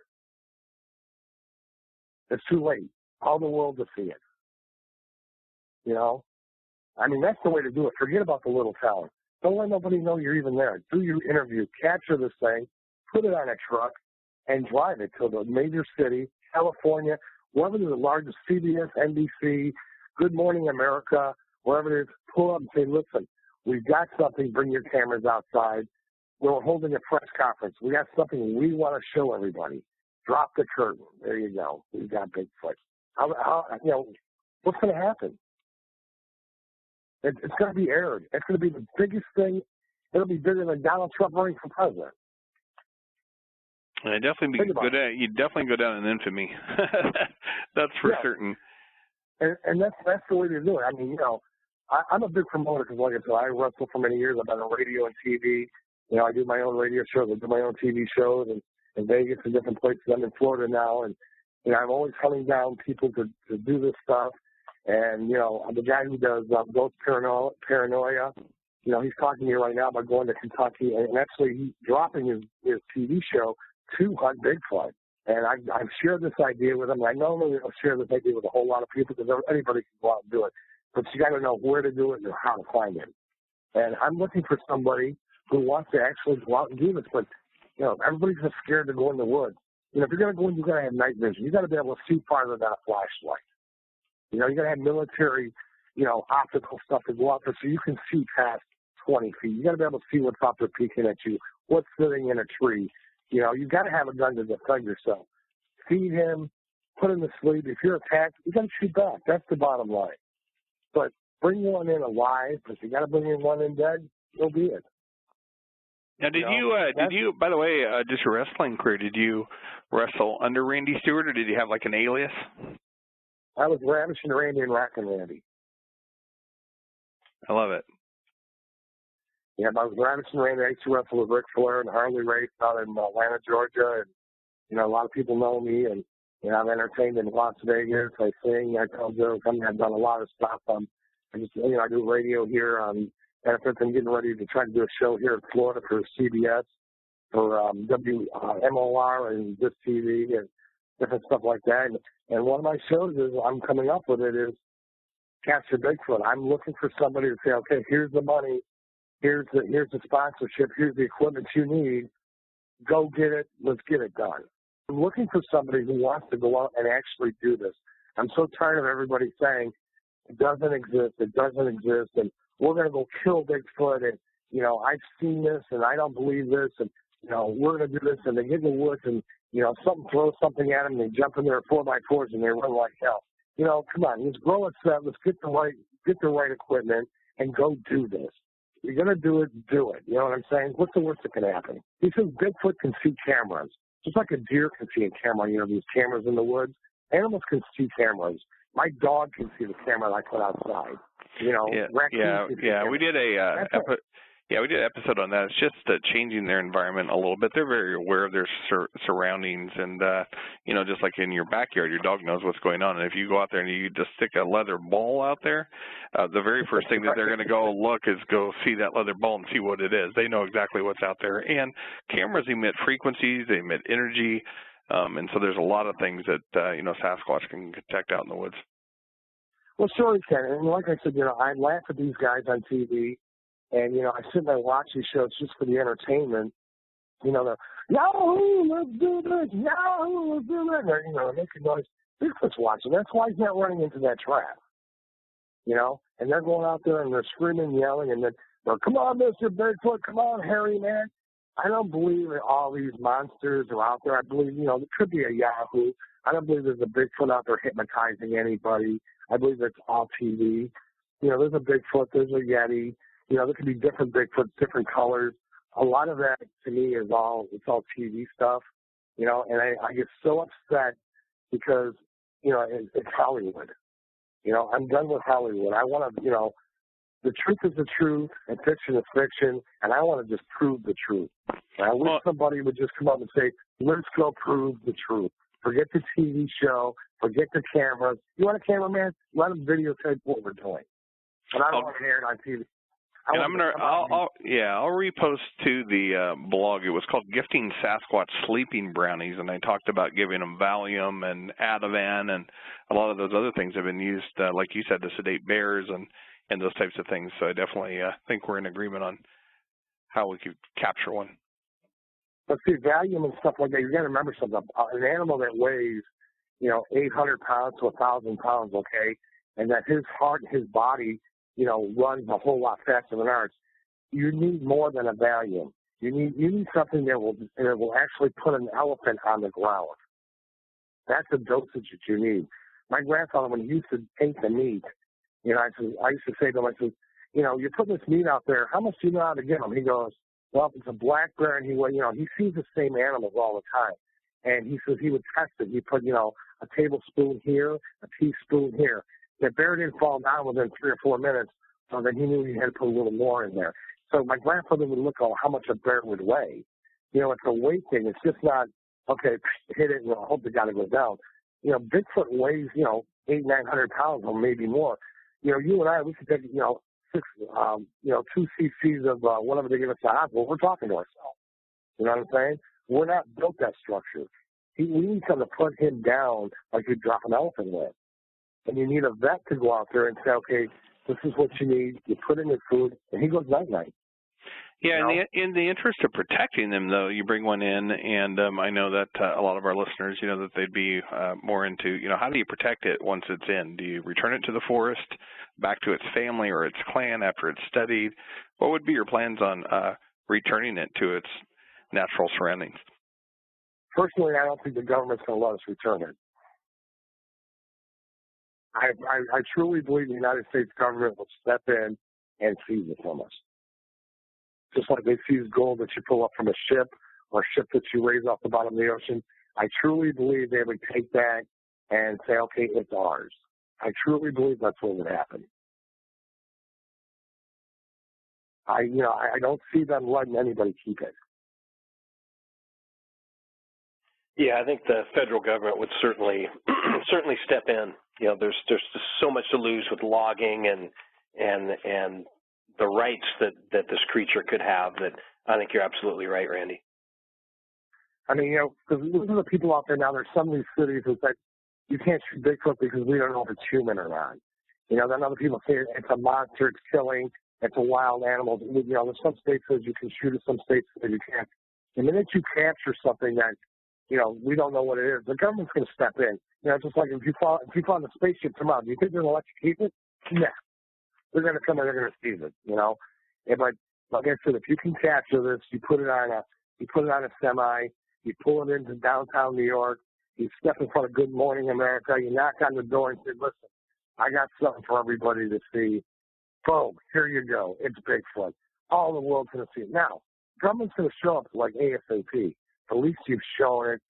It's too late. All the world to see it. You know? I mean, that's the way to do it. Forget about the little town. Don't let nobody know you're even there. Do your interview. Capture this thing. Put it on a truck and drive it to the major city, California, wherever the largest CBS, NBC, Good Morning America, wherever it is, pull up and say, listen, we've got something. Bring your cameras outside. We're holding a press conference. We got something we want to show everybody. Drop the curtain. There you go. We've got Bigfoot. You know, what's going to happen? It's going to be aired. It's going to be the biggest thing. It'll be bigger than Donald Trump running for president. You'd definitely go down in infamy. That's for certain. And that's the way to do it. I mean, you know, I'm a big promoter because, like I said, I wrestled for many years. I've been on radio and TV. You know, I do my own radio shows. I do my own TV shows in Vegas and different places. I'm in Florida now, and you know, I'm always hunting down people to do this stuff. And, you know, the guy who does Ghost Paranoia, you know, he's talking to me right now about going to Kentucky and actually he's dropping his TV show to hunt Bigfoot. And I've shared this idea with him. I normally don't share this idea with a whole lot of people because anybody can go out and do it. But you got to know where to do it and how to find it. And I'm looking for somebody who wants to actually go out and do this. But, you know, everybody's just scared to go in the woods. You know, if you're going to go in, you've got to have night vision. You've got to be able to see farther than a flashlight. You know, you got to have military, you know, optical stuff to go out there so you can see past 20 feet. You got to be able to see what's out there peeking at you, what's sitting in a tree. You know, you've got to have a gun to defend yourself. Feed him, put him to sleep. If you're attacked, you got to shoot back. That's the bottom line. But bring one in alive, but you got to bring in one in dead, so be it. Now, did you, by the way, just your wrestling career, did you wrestle under Randy Stewart, or did you have like an alias? I was Ravishing Randy and Rockin Randy. I love it. Yeah, I was Ravishing Randy. I used to wrestle with Ric Flair and Harley Race out in Atlanta, Georgia. And, you know, a lot of people know me. And, you know, I'm entertained in Las Vegas. I sing. I tell jokes. I mean, I've done a lot of stuff. I just, you know, I do radio here on benefits. I'm getting ready to try to do a show here in Florida for CBS, for WMOR and This TV and different stuff like that. And one of my shows is I'm coming up with it is Capture Bigfoot. I'm looking for somebody to say, okay, here's the money, here's the sponsorship, here's the equipment you need. Go get it. Let's get it done. I'm looking for somebody who wants to go out and actually do this. I'm so tired of everybody saying it doesn't exist, and we're going to go kill Bigfoot, and, you know, I've seen this, and I don't believe this, and, you know, we're going to do this, and they get in the woods, and, you know, something throws something at them, and they jump in their 4x4s, and they run like hell. You know, come on, let's grow a set, let's get the right equipment, and go do this. You're going to do it, do it. You know what I'm saying? What's the worst that can happen? He says Bigfoot can see cameras, just like a deer can see a camera, you know, these cameras in the woods. Animals can see cameras. My dog can see the camera I put outside. You know, we did we did an episode on that. It's just changing their environment a little bit. They're very aware of their surroundings, and you know, just like in your backyard, your dog knows what's going on. And if you go out there and you just stick a leather ball out there, the very first thing that they're going to go look is go see that leather ball and see what it is. They know exactly what's out there. And cameras emit frequencies, they emit energy. And so there's a lot of things that, you know, Sasquatch can detect out in the woods. Well, sure, Ken. And like I said, you know, I laugh at these guys on TV, and, you know, I sit there and watch these shows just for the entertainment. You know, they're, Yahoo, let's do this, Yahoo, let's do that. And they're, you know, making noise. Bigfoot's watching. That's why he's not running into that trap. You know, and they're going out there and they're screaming, yelling, and then, come on, Mr. Bigfoot, come on, hairy man. I don't believe that all these monsters are out there. I believe, you know, there could be a Yahoo. I don't believe there's a Bigfoot out there hypnotizing anybody. I believe it's all TV. You know, there's a Bigfoot, there's a Yeti. You know, there could be different Bigfoots, different colors. A lot of that, to me, it's all TV stuff. You know, and I get so upset because, you know, it's Hollywood. You know, I'm done with Hollywood. I want to, you know, the truth is the truth, and fiction is fiction, and I want to just prove the truth. And I wish somebody would just come up and say, let's go prove the truth. Forget the TV show. Forget the cameras. You want a cameraman? Let them videotape what we're doing. But I don't want to hear it on TV. And I'll repost to the blog. It was called Gifting Sasquatch Sleeping Brownies, and I talked about giving them Valium and Ativan and a lot of those other things have been used, like you said, to sedate bears and those types of things. So I definitely think we're in agreement on how we could capture one. But see, Valium and stuff like that, you got to remember something. An animal that weighs, you know, 800 pounds to 1,000 pounds, okay, and that his heart, his body, you know, runs a whole lot faster than ours. You need more than a Valium. You need something that will actually put an elephant on the ground. That's the dosage that you need. My grandfather, when he used to take the meat, you know, I used to say to him, I said, you know, you're putting this meat out there. How much do you know how to get them? He goes, well, if it's a black bear, and he sees the same animals all the time. And he says he would test it. He put, you know, a tablespoon here, a teaspoon here. The bear didn't fall down within 3 or 4 minutes, so then he knew he had to put a little more in there. So my grandfather would look at how much a bear would weigh. You know, it's a weight thing. It's just not, okay, hit it and I hope the guy goes down. You know, Bigfoot weighs, you know, 800-900 pounds or maybe more. You know, you and I, we could take, you know, 2 cc's of whatever they give us to hospital. We're talking to ourselves. You know what I'm saying? We're not built that structure. We need something to put him down like you drop an elephant with. And you need a vet to go out there and say, okay, this is what you need. You put in your food, and he goes night-night. Yeah, in the interest of protecting them, though, you bring one in, and I know that a lot of our listeners, you know, that they'd be more into, you know, how do you protect it once it's in? Do you return it to the forest, back to its family or its clan after it's studied? What would be your plans on returning it to its natural surroundings? Personally, I don't think the government's going to let us return it. I truly believe the United States government will step in and seize it from us. Just like they seize gold that you pull up from a ship or a ship that you raise off the bottom of the ocean. I truly believe they would take that and say, okay, it's ours. I truly believe that's what would happen. I don't see them letting anybody keep it. Yeah, I think the federal government would certainly step in. You know, there's just so much to lose with logging and the rights that this creature could have. That I think you're absolutely right, Randy. I mean, you know, because look at the people out there now. There's some of these cities that say you can't shoot Bigfoot because we don't know if it's human or not. You know, then other people say it's a monster, it's killing, it's a wild animal. You know, there's some states that you can shoot it, some states that you can't. The minute you capture something that, you know, we don't know what it is, the government's going to step in. You know, just like if you find a spaceship tomorrow, do you think they're going to let you keep it? No. They're going to come and they're going to seize it, you know. And but like I said, if you can capture this, you put it on a semi, you pull it into downtown New York, you step in front of Good Morning America, you knock on the door and say, listen, I got something for everybody to see. Boom, here you go. It's Bigfoot. All the world's going to see it. Now, government's going to show up like ASAP. At least you've shown it.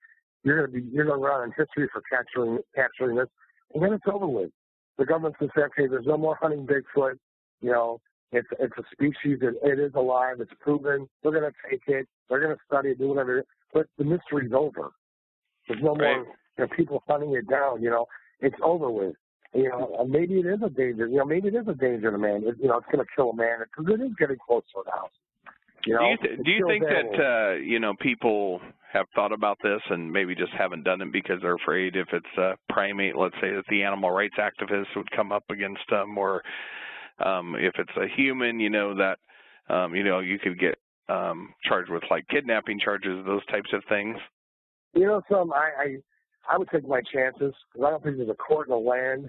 You're going to run in history for capturing this, and then it's over with. The government's going to say, okay, there's no more hunting Bigfoot. You know, it's a species that it is alive. It's proven. They're going to take it. They're going to study it, do whatever. But the mystery's over. There's no more people hunting it down. You know, it's over with. You know, maybe it is a danger. You know, maybe it is a danger to man. It's going to kill a man because it is getting close to the house. You know, do you think that you know, people have thought about this and maybe just haven't done it because they're afraid if it's a primate, let's say that the animal rights activists would come up against them, or if it's a human, that, you could get charged with like kidnapping charges, those types of things? I would take my chances, because I don't think there's a court in the land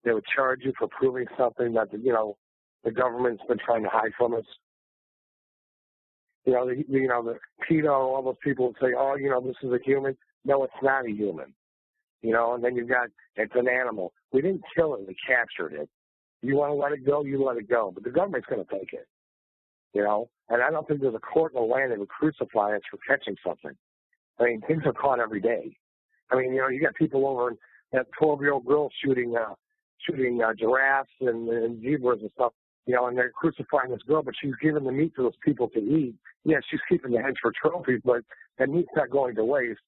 that would charge you for proving something that the government's been trying to hide from us. The PETA, all those people would say, oh, this is a human. No, it's not a human. And then you've got, it's an animal. We didn't kill it, we captured it. You want to let it go, you let it go. But the government's going to take it. And I don't think there's a court in the land that would crucify us for catching something. I mean, things are caught every day. I mean, you got people over in that 12-year-old girl shooting giraffes and zebras and stuff, and they're crucifying this girl, but she's giving the meat to those people to eat. Yeah, she's keeping the heads for trophies, but that meat's not going to waste.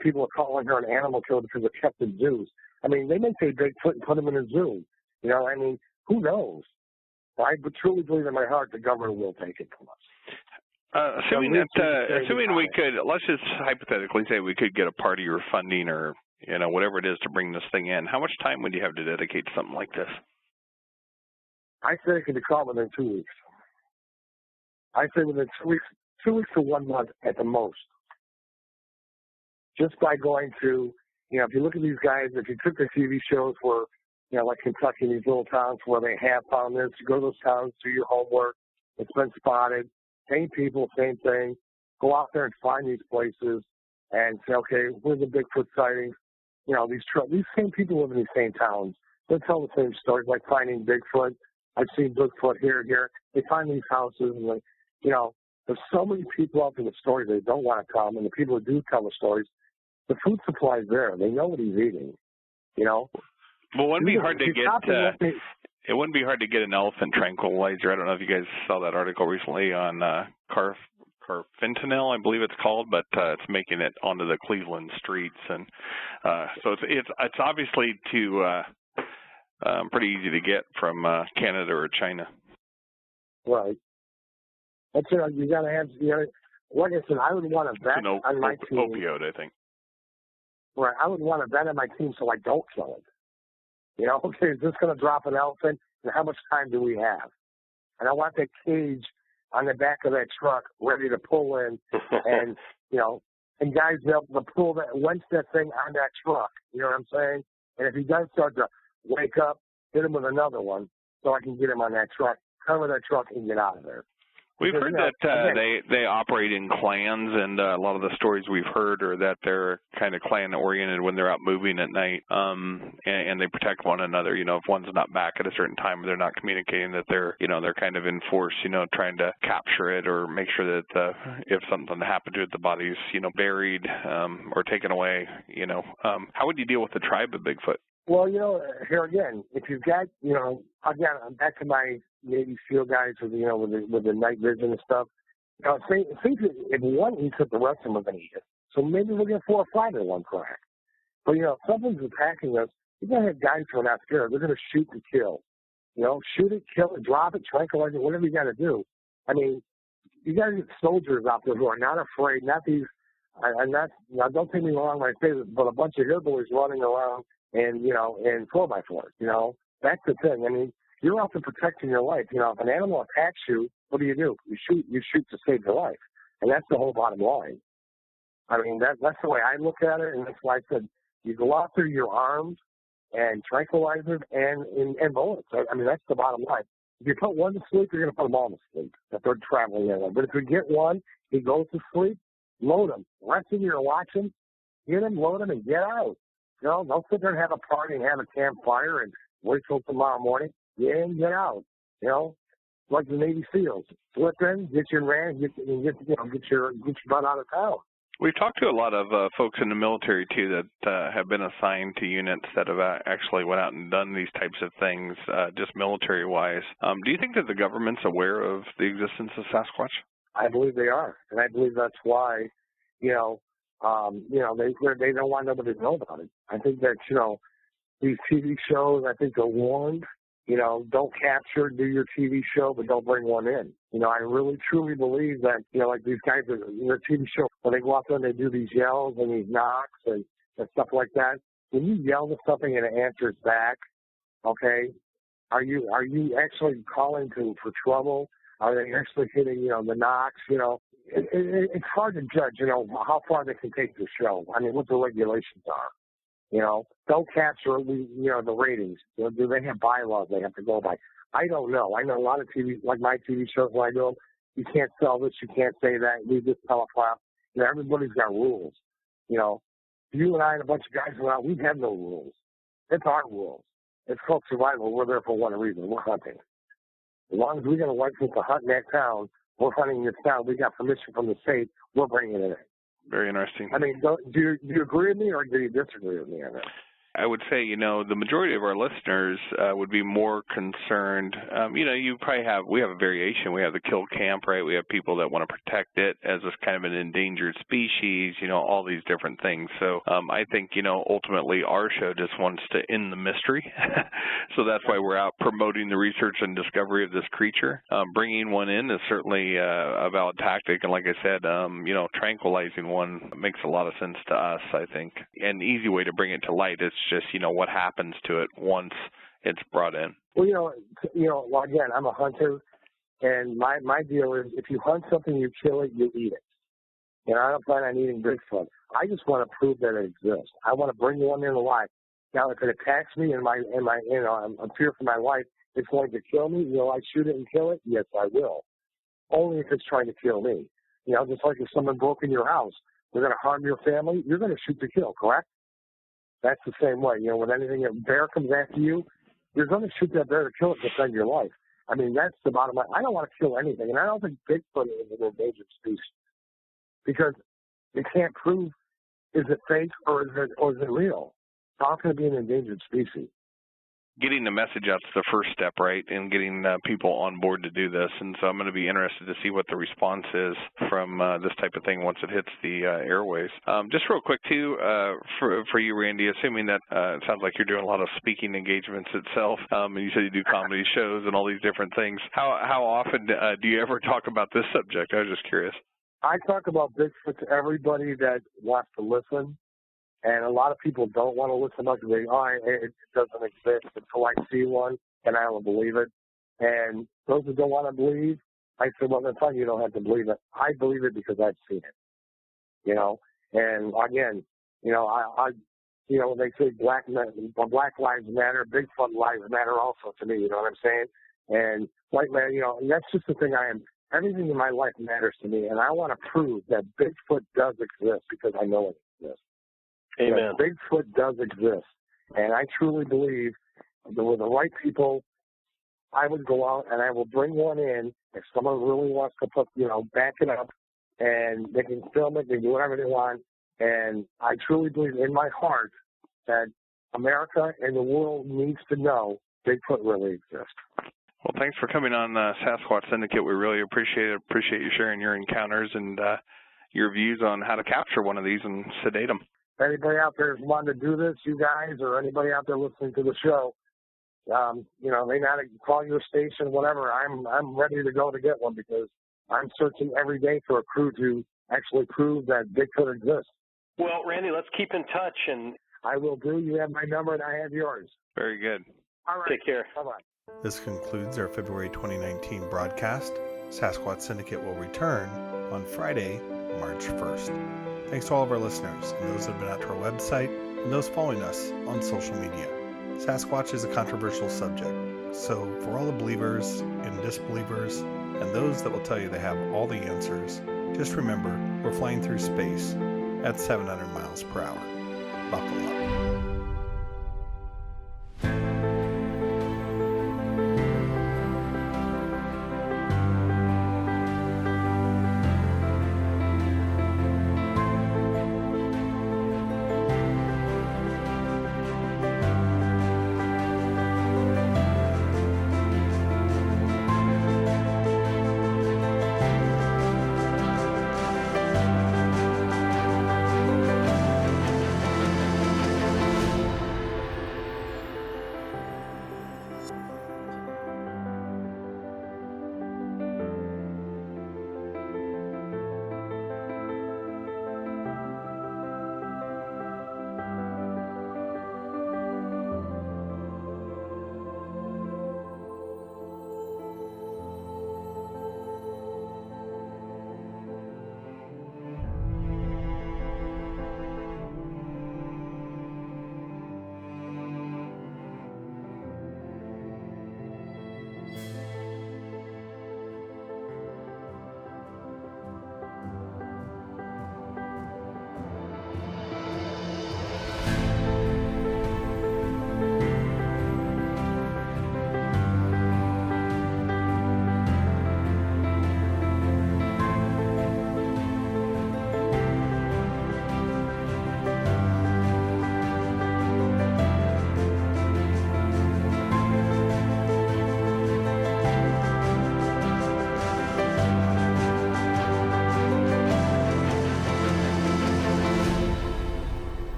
People are calling her an animal killer because they're kept in zoos. I mean, they may say Bigfoot and put him in a zoo. I mean, who knows? I truly believe in my heart the government will take it from us. Assuming we could, let's just hypothetically say we could get a part of your funding or, whatever it is to bring this thing in, how much time would you have to dedicate to something like this? I say it can be caught within 2 weeks. I say within 2 weeks to 1 month at the most. Just by going to, if you look at these guys, if you took the TV shows where, like Kentucky, these little towns where they have found this, you go to those towns, do your homework, it's been spotted, same people, same thing. Go out there and find these places and say, okay, where's the Bigfoot sightings? These same people live in these same towns. They tell the same stories, like finding Bigfoot. I've seen Bigfoot here. They find these houses, and there's so many people out there with stories they don't want to come, and the people who do tell the stories, the food supply is there. They know what he's eating. Well, it wouldn't be hard to get. It wouldn't be hard to get an elephant tranquilizer. I don't know if you guys saw that article recently on carfentanil, I believe it's called, but it's making it onto the Cleveland streets, and so it's obviously pretty easy to get from Canada or China. Right. That's it. You got to have. Like I said, I would want to bet on my team. Opioid, I think. Right. I would want to bet on my team so I don't kill it. Okay, is this going to drop an elephant? And how much time do we have? And I want that cage on the back of that truck ready to pull in, and and guys be able to pull that, winch that thing on that truck. You know what I'm saying? And if he does start to wake up, hit him with another one, so I can get him on that truck, cover that truck, and get out of there. We've heard that they operate in clans, and a lot of the stories we've heard are that they're kind of clan-oriented when they're out moving at night, and they protect one another. If one's not back at a certain time or they're not communicating, that they're kind of in force, trying to capture it or make sure that if something happened to it, the body's, buried or taken away. How would you deal with the tribe of Bigfoot? Well, here again, if you've got, again, back to my Navy SEAL guys with the night vision and stuff. Say if one eats it, the rest of them are going to eat it. So maybe we'll get 4 or 5 in one crack. But if something's attacking us, you're going to have guys who are not scared. They're going to shoot and kill. Shoot it, kill it, drop it, tranquilize it, whatever you got to do. I mean, you got to get soldiers out there who are not afraid. Not these. Now don't take me wrong when I say this, but a bunch of hillbillies running around and in 4x4s. That's the thing. I mean, you're out there protecting your life. If an animal attacks you, what do? You shoot to save your life. And that's the whole bottom line. I mean, that's the way I look at it, and that's why I said you go out there, you're armed, and tranquilizers and bullets. I mean, that's the bottom line. If you put one to sleep, you're going to put them all to sleep if they're traveling that way. But if you get one, he goes to sleep, load him. Rest of you are watching, get him, load him, and get out. Don't sit there and have a party and have a campfire and wait till tomorrow morning. Get in, get out. Like the Navy SEALs. Slip in, get your ran, get your butt out of town. We've talked to a lot of folks in the military too that have been assigned to units that have actually went out and done these types of things, just military-wise. Do you think that the government's aware of the existence of Sasquatch? I believe they are, and I believe that's why, they don't want nobody to know about it. I think that these TV shows, I think they're warned. don't capture, do your TV show, but don't bring one in. I really, truly believe that, like these guys in their TV show, when they go out there and they do these yells and these knocks and stuff like that, when you yell to something and it answers back, okay, are you actually calling for trouble? Are they actually hitting, the knocks? It's hard to judge, how far they can take the show. I mean, what the regulations are. Don't capture the ratings. Do they have bylaws they have to go by? I don't know. I know a lot of TV, like my TV shows when I do them, you can't sell this, you can't say that, leave this telephone. Everybody's got rules. You and I and a bunch of guys go out, we have no rules. It's our rules. It's called survival. We're there for one reason. We're hunting. As long as we got a license to hunt in that town, we're hunting this town. We got permission from the state. We're bringing it in. Very interesting. I mean, do you agree with me or do you disagree with me on that? I would say, the majority of our listeners would be more concerned. You probably we have a variation. We have the kill camp, right? We have people that want to protect it as this kind of an endangered species, all these different things. So I think, ultimately our show just wants to end the mystery. So that's why we're out promoting the research and discovery of this creature. Bringing one in is certainly a valid tactic. And like I said, tranquilizing one makes a lot of sense to us, I think. An easy way to bring it to light is just, what happens to it once it's brought in. Well, again, I'm a hunter, and my deal is if you hunt something, you kill it, you eat it. I don't plan on eating Bigfoot. I just want to prove that it exists. I want to bring one in alive. Now, if it attacks me and I'm fear for my life, it's going to kill me. Will I shoot it and kill it? Yes, I will. Only if it's trying to kill me. Just like if someone broke in your house, they're going to harm your family, you're going to shoot to kill, correct? That's the same way. When a bear comes after you, you're going to shoot that bear to kill it to defend your life. I mean, that's the bottom line. I don't want to kill anything, and I don't think Bigfoot is an endangered species because you can't prove is it fake or is it real. It's not going to be an endangered species. Getting the message out is the first step, right, and getting people on board to do this. And so I'm going to be interested to see what the response is from this type of thing once it hits the airways. Just real quick, too, for you, Randy, assuming that it sounds like you're doing a lot of speaking engagements itself, and you said you do comedy shows and all these different things. How often do you ever talk about this subject? I was just curious. I talk about Bigfoot to everybody that wants to listen. And a lot of people don't want to listen much. It doesn't exist until I see one, and I will believe it. And those who don't want to believe, I say, well, that's fine. You don't have to believe it. I believe it because I've seen it. And again, they say Black Lives Matter, Bigfoot Lives Matter also to me. You know what I'm saying? And white man, and that's just the thing I am. Everything in my life matters to me, and I want to prove that Bigfoot does exist because I know it exists. Amen. Bigfoot does exist, and I truly believe that with the right people, I would go out and I will bring one in if someone really wants to back it up, and they can film it, they can do whatever they want, and I truly believe in my heart that America and the world needs to know Bigfoot really exists. Well, thanks for coming on Sasquatch Syndicate. We really appreciate it. Appreciate you sharing your encounters and your views on how to capture one of these and sedate them. Anybody out there who's wanting to do this, you guys, or anybody out there listening to the show, they got to call your station, whatever. I'm ready to go to get one because I'm searching every day for a crew to actually prove that Bigfoot exists. Well, Randy, let's keep in touch. And I will do. You have my number, and I have yours. Very good. All right. Take care. Bye-bye. This concludes our February 2019 broadcast. Sasquatch Syndicate will return on Friday, March 1st. Thanks to all of our listeners and those that have been out to our website and those following us on social media. Sasquatch is a controversial subject, so for all the believers and disbelievers and those that will tell you they have all the answers, just remember we're flying through space at 700 miles per hour. Buckle up.